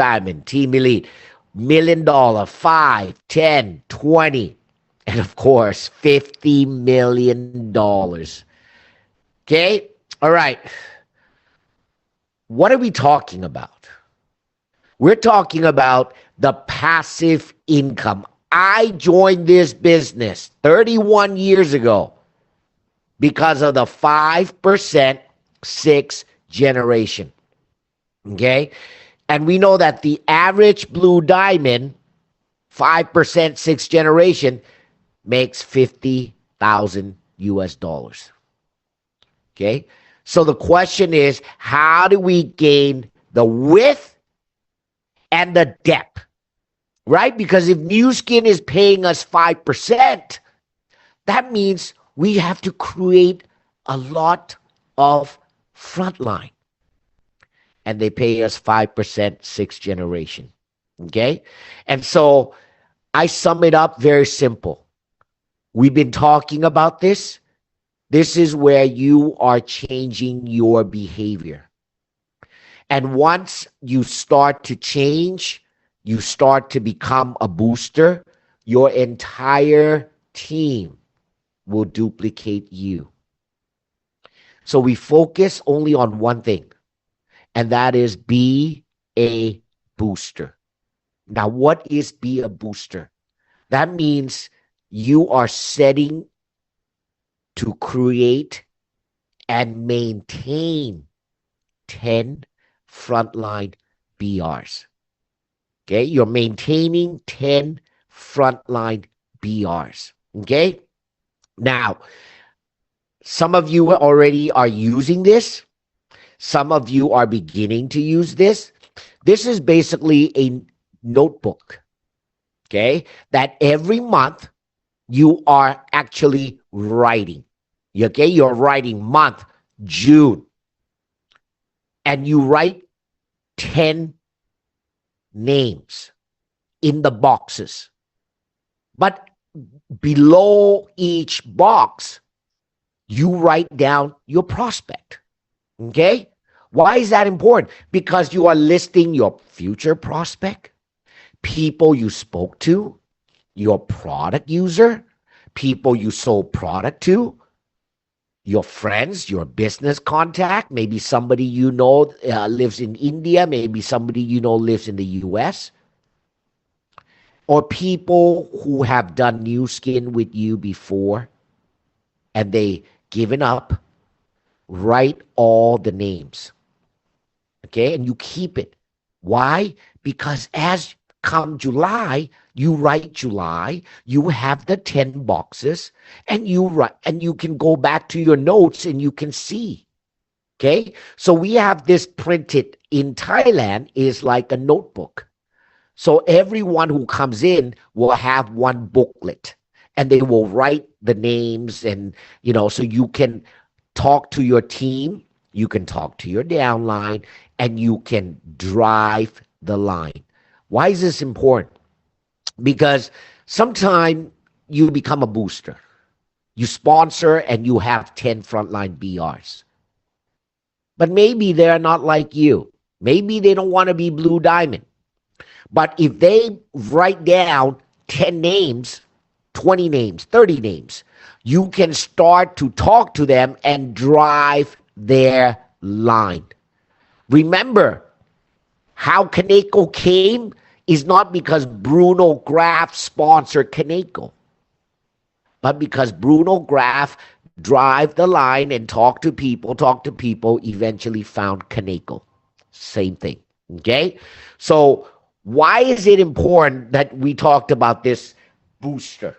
Diamond, Team Elite, $1 million, 5, 10, 20, and of course, $50 million. Okay? All right. What are we talking about? We're talking about the passive income. I joined this business 31 years ago because of the 5% sixth generation. Okay? And we know that the average blue diamond, 5% sixth generation, makes 50,000 US dollars. Okay? So the question is, how do we gain the width and the depth? Right? Because if Nu Skin is paying us 5%, that means we have to create a lot of frontline. And they pay us 5% sixth generation. Okay? And so I sum it up very simple. We've been talking about this. This is where you are changing your behavior. And once you start to change, you start to become a booster, your entire team will duplicate you. So we focus only on one thing, and that is be a booster. Now, what is be a booster? That means you are setting to create and maintain 10 frontline BRs. Okay, you're maintaining 10 frontline BRs. Okay, now some of you already are using this. Some of you are beginning to use this. This is basically a notebook, okay, that every month you are actually writing. Okay, you're writing month, June, and you write 10 names in the boxes. But below each box, you write down your prospect. Okay? Why is that important? Because you are listing your future prospect, people you spoke to, your product user, people you sold product to, your friends, your business contact, maybe somebody you know lives in India, maybe somebody you know lives in the US, or people who have done Nu Skin with you before and they given up. Write all the names. Okay, and you keep it. Why? Because as come July, you write July, you have the 10 boxes, and you write, and you can go back to your notes and you can see. Okay, so we have this printed in Thailand is like a notebook. So everyone who comes in will have one booklet, and they will write the names, and so you can talk to your team, you can talk to your downline, and you can drive the line. Why is this important? Because sometimes you become a booster. You sponsor and you have 10 frontline BRs. But maybe they're not like you. Maybe they don't want to be Blue Diamond. But if they write down 10 names, 20 names, 30 names, you can start to talk to them and drive their line. Remember, how Kaneko came is not because Bruno Graf sponsored Kaneko, but because Bruno Graf drive the line and talk to people, eventually found Kaneko. Same thing. Okay? So why is it important that we talked about this booster?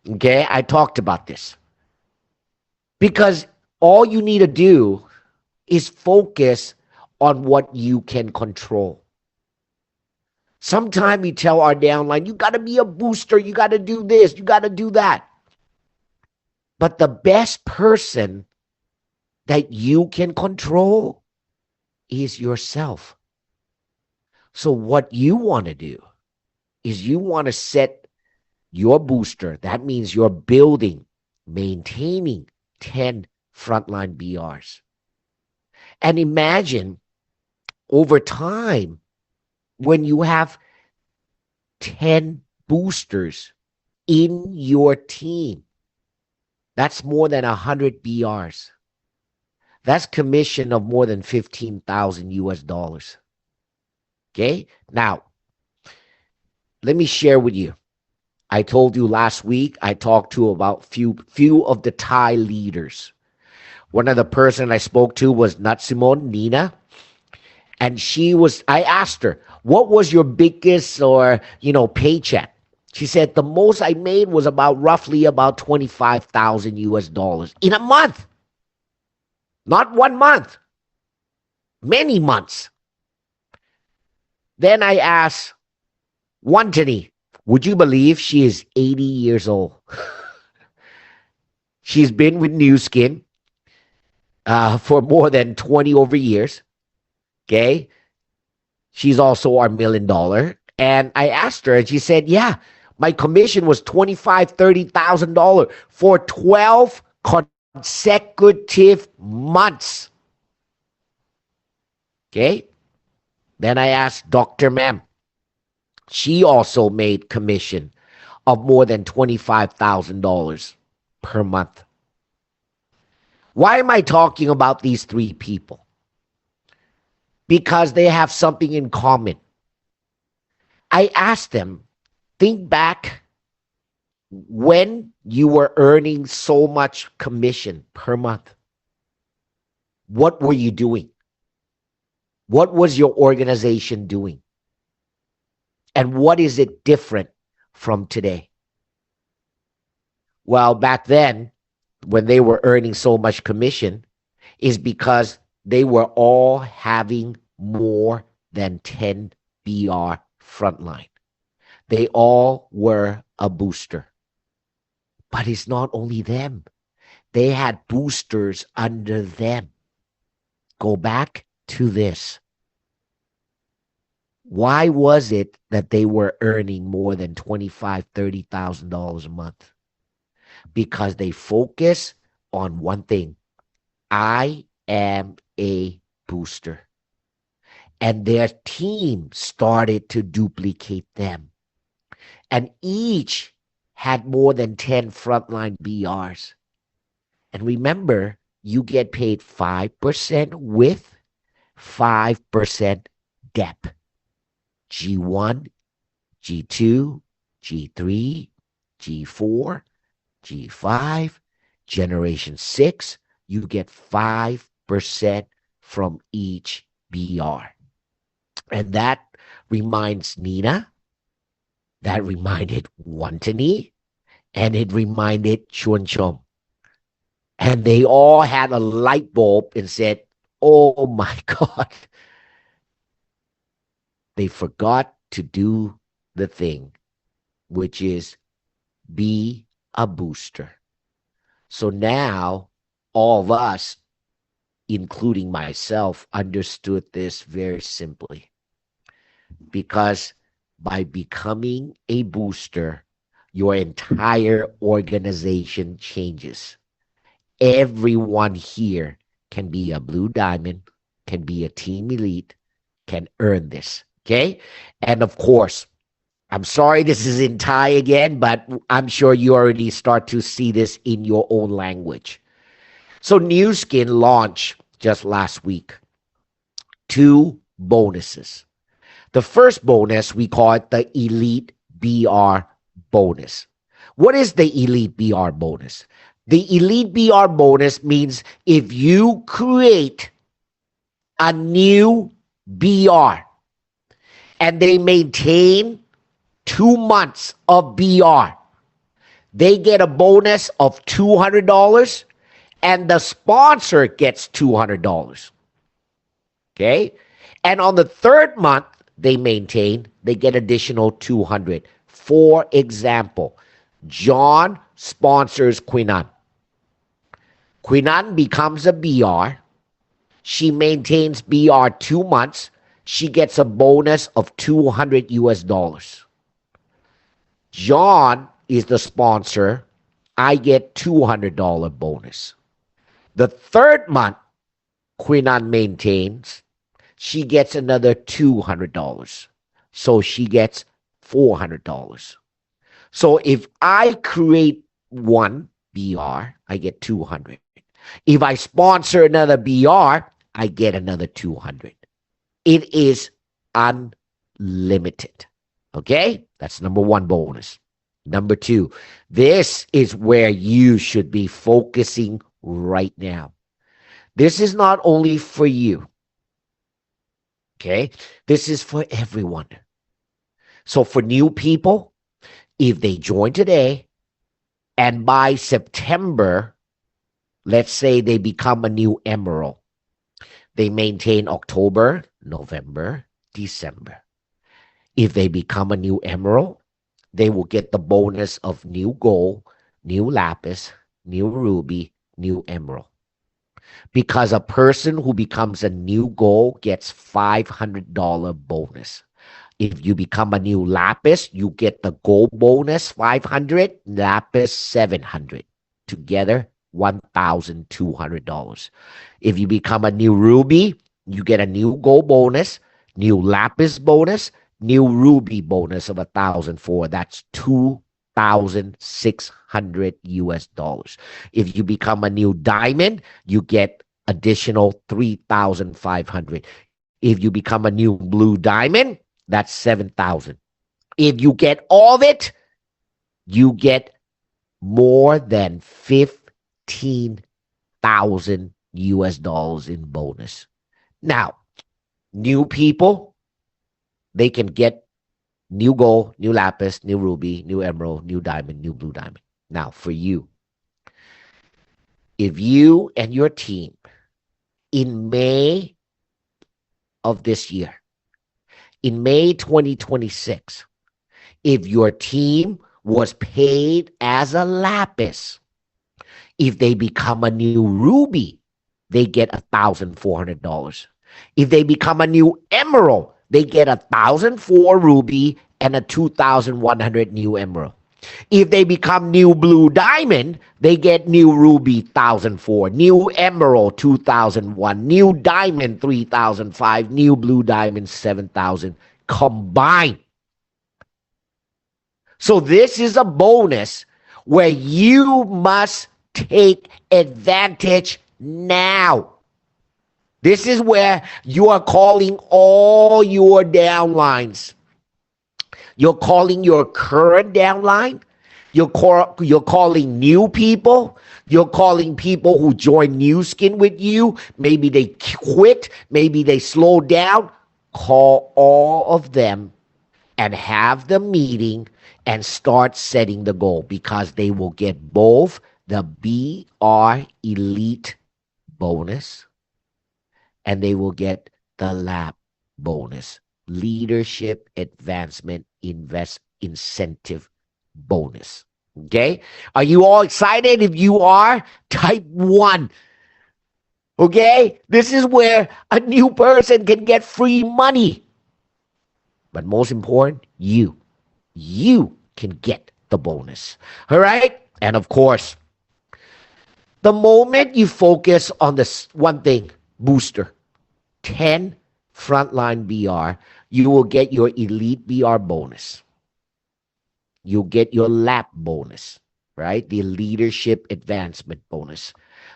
Okay? I talked about this. Because all you need to do is focus on what you can control. Sometimes we tell our downline, you got to be a booster, you got to do this, you got to do that. But the best person that you can control is yourself. So what you want to do is you want to set your booster. That means you're building, maintaining 10 frontline BRs. And imagine over time, when you have 10 boosters in your team, that's more than 100 BRs. That's commission of more than 15,000 US dollars. Okay? Now, let me share with you. I told you last week I talked to about few of the Thai leaders. One of the person I spoke to was Natsimon Nina. And I asked her, what was your biggest paycheck? She said, the most I made was roughly about 25,000 US dollars in a month. Not 1 month, many months. Then I asked Wantani, would you believe she is 80 years old? She's been with Nu Skin for more than 20 over years. Okay. She's also our $1 million. And I asked her and she said, yeah, my commission was $25,000, $30,000 for 12 consecutive months. Okay. Then I asked Dr. Mem. She also made commission of more than $25,000 per month. Why am I talking about these three people? Because they have something in common. I asked them, think back when you were earning so much commission per month. What were you doing? What was your organization doing? And what is it different from today? Well, back then, when they were earning so much commission, is because they were all having more than 10 BR frontline. They all were a booster. But it's not only them. They had boosters under them. Go back to this. Why was it that they were earning more than $25,000, $30,000 a month? Because they focus on one thing. I am a booster. And their team started to duplicate them. And each had more than 10 frontline BRs. And remember, you get paid 5% with, 5% depth. G1, G2, G3, G4, G5, Generation 6, you get 5% from each BR. And that reminds Nina, that reminded Wantani, and it reminded Chuan Chom. And they all had a light bulb and said, oh my God. They forgot to do the thing, which is be a booster. So now all of us, including myself, understood this very simply. Because by becoming a booster, your entire organization changes. Everyone here can be a blue diamond, can be a team elite, can earn this. Okay? And of course, I'm sorry this is in Thai again, but I'm sure you already start to see this in your own language. So Nu Skin launched just last week 2 bonuses. The first bonus, we call it the Elite BR bonus. What is the Elite BR bonus? The Elite BR bonus means if you create a new BR and they maintain 2 months of BR, they get a bonus of $200 and the sponsor gets $200. Okay? And on the 3rd month they maintain, they get additional $200. For example, John sponsors Quinan. Quinan becomes a BR. She maintains BR 2 months. She gets a bonus of $200 US. John is the sponsor. I get $200 bonus. The 3rd month, Quinan maintains. She gets another $200. So she gets $400. So if I create one BR, I get 200. If I sponsor another BR, I get another 200. It is unlimited. Okay? That's number one bonus. Number two, this is where you should be focusing right now. This is not only for you. Okay? This is for everyone. So for new people, if they join today and by September, let's say they become a new emerald, they maintain October, November, December. If they become a new emerald, they will get the bonus of new gold, new lapis, new ruby, new emerald. Because a person who becomes a new gold gets $500 bonus. If you become a new lapis, you get the gold bonus 500, lapis 700. Together, $1,200. If you become a new ruby, you get a new gold bonus, new lapis bonus, new ruby bonus of 1,004. That's $2,600 US. If you become a new diamond, you get additional 3,500. If you become a new blue diamond, that's 7,000. If you get all of it, you get more than 15,000 US in bonus. Now, new people, they can get new gold, new lapis, new ruby, new emerald, new diamond, new blue diamond. Now, for you, if you and your team in May of this year, in May 2026, if your team was paid as a lapis, if they become a new ruby, they get $1,400. If they become a new emerald, they get 1,004 ruby and a 2,100 new emerald. If they become new blue diamond, they get new ruby 1,004, new emerald 2,001, new diamond 3,005, new blue diamond 7,000 combined. So this is a bonus where you must take advantage now. This is where you are calling all your downlines. You're calling your current downline. You're calling new people. You're calling people who join Nu Skin with you. Maybe they quit. Maybe they slow down. Call all of them and have the meeting and start setting the goal, because they will get both the BR Elite bonus and they will get the LAP bonus, Leadership Advancement Incentive bonus. Okay? Are you all excited? If you are, type 1. Okay? This is where a new person can get free money. But most important, you can get the bonus. All right? And of course, the moment you focus on this one thing, booster, 10 frontline BR, you will get your elite BR bonus. You'll get your LAP bonus, right? The leadership advancement bonus.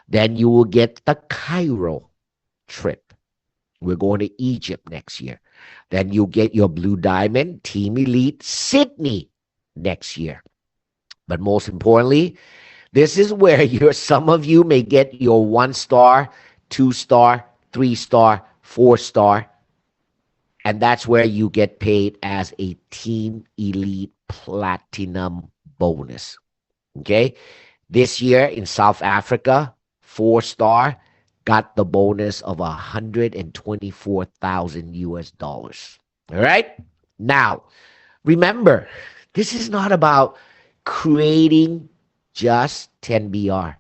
Then you will get the Cairo trip. We're going to Egypt next year. Then you'll get your Blue Diamond Team Elite Sydney next year. But most importantly, this is where some of you may get your 1-star, 2-star, 3-star, 4-star. And that's where you get paid as a Team Elite Platinum bonus. Okay? This year in South Africa, 4-star got the bonus of 124,000 US dollars. All right? Now, remember, this is not about creating just 10 BR.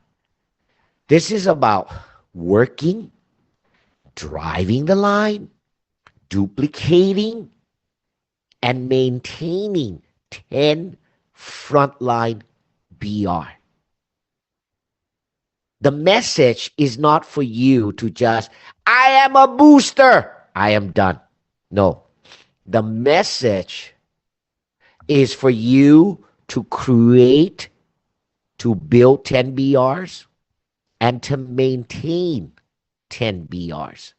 This is about working, driving the line, duplicating, and maintaining 10 frontline BR. The message is not for you to just, I am a booster, I am done. No. The message is for you to create, to build 10 BRs, and to maintain 10 BRs.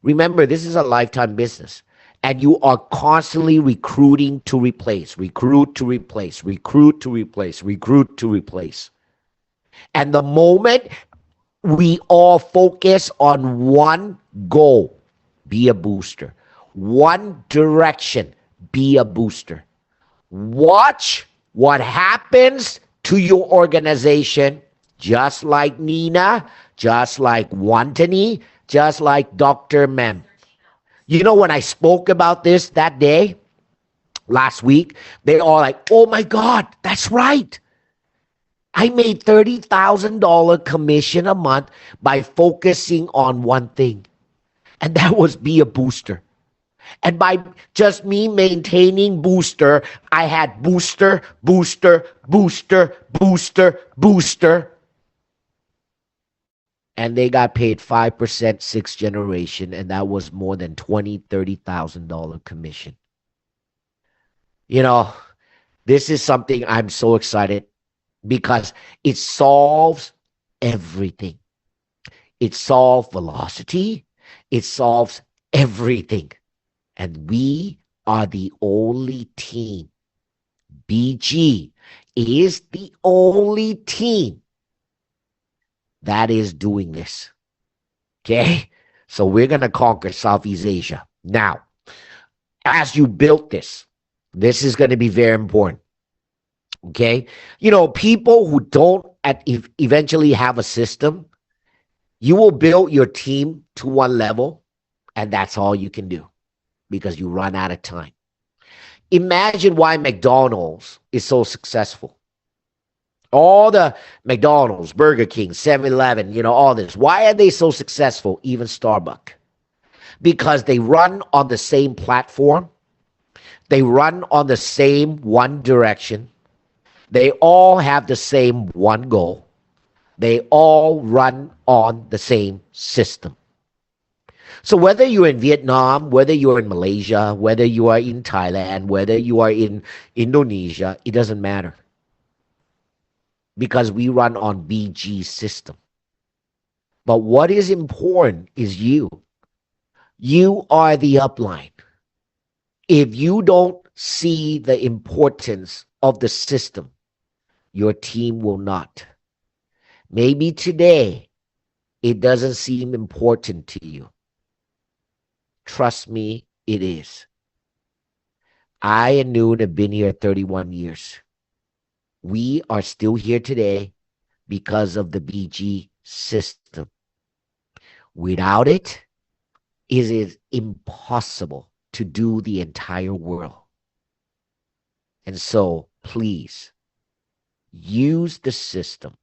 Remember, this is a lifetime business, and you are constantly recruiting to replace, recruit to replace, recruit to replace, recruit to replace. And the moment we all focus on one goal, be a booster, one direction, be a booster. Watch what happens to your organization, just like Nina, just like Wantani, just like Dr. Mem. You know, when I spoke about this that day, last week, they all like, oh my God, that's right. I made $30,000 commission a month by focusing on one thing, and that was be a booster. And by just me maintaining booster, I had booster, booster, booster, booster, booster. And they got paid 5% sixth generation, and that was more than $20,000, $30,000 commission. You know, this is something I'm so excited because it solves everything. It solves velocity. It solves everything. And we are the only team. BG is the only team that is doing this. Okay? So we're going to conquer Southeast Asia. Now, as you built this is going to be very important. Okay? You know, people who don't eventually have a system, you will build your team to one level, and that's all you can do because you run out of time. Imagine why McDonald's is so successful. All the McDonald's, Burger King, 7-Eleven, you know, all this. Why are they so successful? Even Starbucks. Because they run on the same platform. They run on the same one direction. They all have the same one goal. They all run on the same system. So whether you're in Vietnam, whether you're in Malaysia, whether you are in Thailand, whether you are in Indonesia, it doesn't matter. Because we run on BG system. But what is important is you. You are the upline. If you don't see the importance of the system, your team will not. Maybe today it doesn't seem important to you. Trust me, it is. I and Noon have been here 31 years. We are still here today because of the BG system. Without it, it is impossible to do the entire world. And so, please, use the system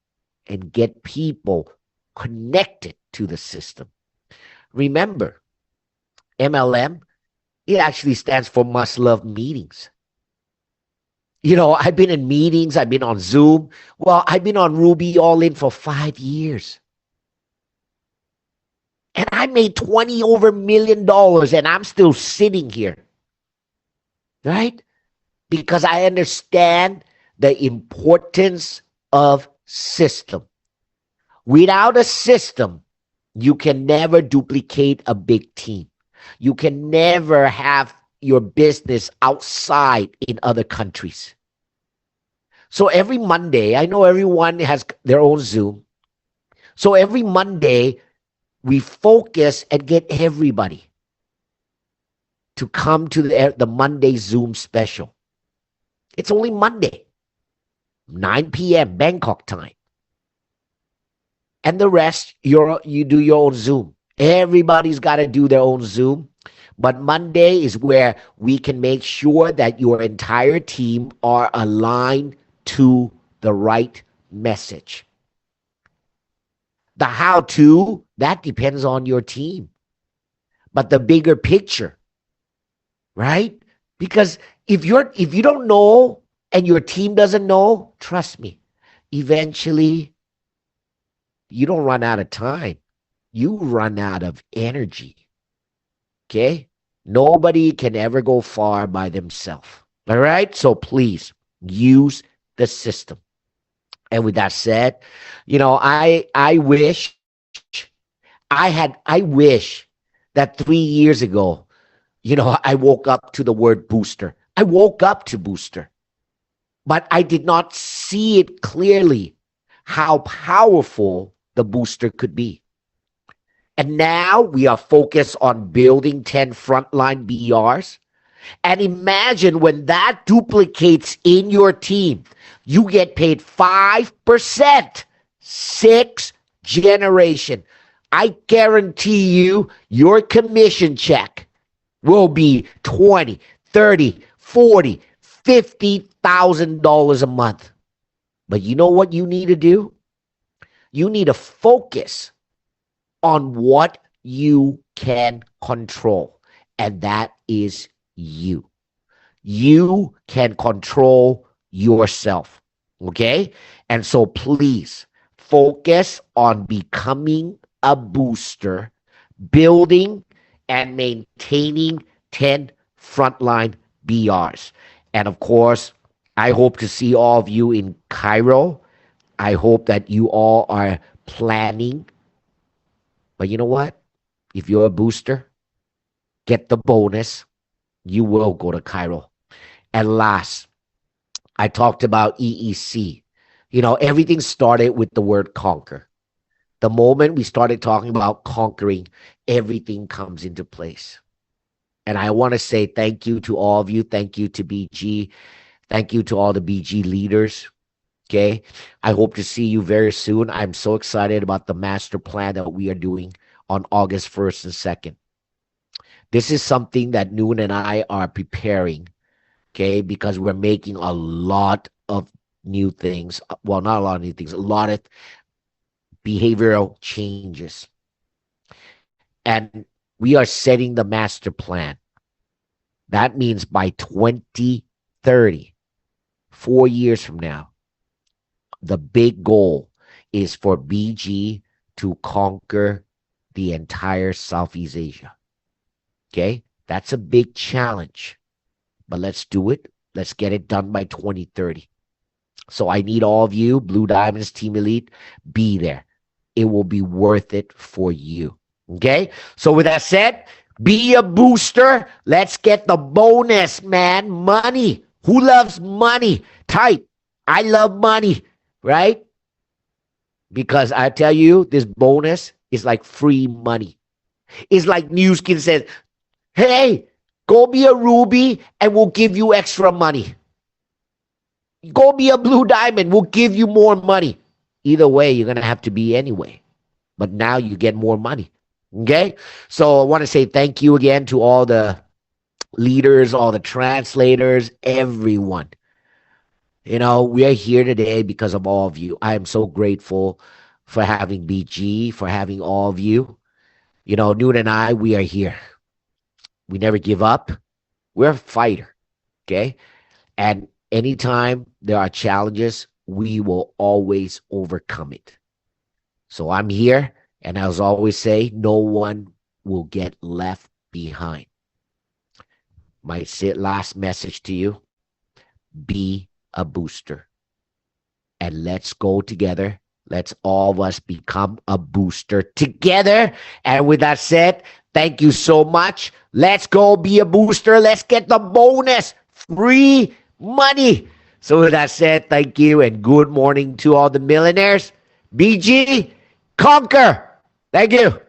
and get people connected to the system. Remember, MLM, it actually stands for Must Love Meetings. You know, I've been in meetings, I've been on Zoom. Well, I've been on Ruby All In for 5 years. And I made $20 over million and I'm still sitting here. Right? Because I understand the importance of system. Without a system, you can never duplicate a big team. You can never have your business outside in other countries. So every Monday, I know everyone has their own Zoom. So every Monday, we focus and get everybody to come to the Monday Zoom special. It's only Monday, 9 p.m. Bangkok time. And the rest, you do your own Zoom. Everybody's got to do their own Zoom. But Monday is where we can make sure that your entire team are aligned to the right message. The how-to, that depends on your team. But the bigger picture, right? Because if you don't know and your team doesn't know, trust me, eventually you don't run out of time. You run out of energy. Okay? Nobody can ever go far by themselves. All right? So please use the system. And with that said, I wish I wish that 3 years ago, I woke up to the word booster. I woke up to booster, but I did not see it clearly how powerful the booster could be. And now we are focused on building 10 frontline BRs. And imagine when that duplicates in your team, you get paid 5%, 6th-generation. I guarantee you your commission check will be 20, 30, 40, $50,000 a month. But you know what you need to do? You need to focus on what you can control, and that is you. You can control yourself, okay? And so please focus on becoming a booster, building and maintaining 10 frontline BRs. And of course, I hope to see all of you in Cairo. I hope that you all are planning. But you know what? If you're a booster, get the bonus. You will go to Cairo. And last, I talked about EEC. Everything started with the word conquer. The moment we started talking about conquering, everything comes into place. And I want to say thank you to all of you. Thank you to BG. Thank you to all the BG leaders. Okay. I hope to see you very soon. I'm so excited about the master plan that we are doing on August 1st and 2nd. This is something that Noon and I are preparing, okay, because we're making a lot of new things. Well, not a lot of new things, a lot of behavioral changes. And we are setting the master plan. That means by 2030, 4 years from now, the big goal is for BG to conquer the entire Southeast Asia. Okay? That's a big challenge. But let's do it. Let's get it done by 2030. So I need all of you, Blue Diamonds, Team Elite, be there. It will be worth it for you. Okay? So with that said, be a booster. Let's get the bonus, man. Money. Who loves money? Type, I love money, right? Because I tell you, this bonus is like free money. It's like Nu Skin says, hey, go be a ruby and we'll give you extra money. Go be a blue diamond, we'll give you more money. Either way, you're going to have to be anyway. But now you get more money. Okay? So I want to say thank you again to all the leaders, all the translators, everyone. We are here today because of all of you. I am so grateful for having BG, for having all of you. Noon and I, we are here. We never give up. We're a fighter. Okay? And anytime there are challenges, we will always overcome it. So I'm here, and as I always say, no one will get left behind. My last message to you, be a booster. And let's go together. Let's all of us become a booster together. And with that said, thank you so much. Let's go be a booster. Let's get the bonus. Free money. So with that said, thank you and good morning to all the millionaires. BG, conquer. Thank you.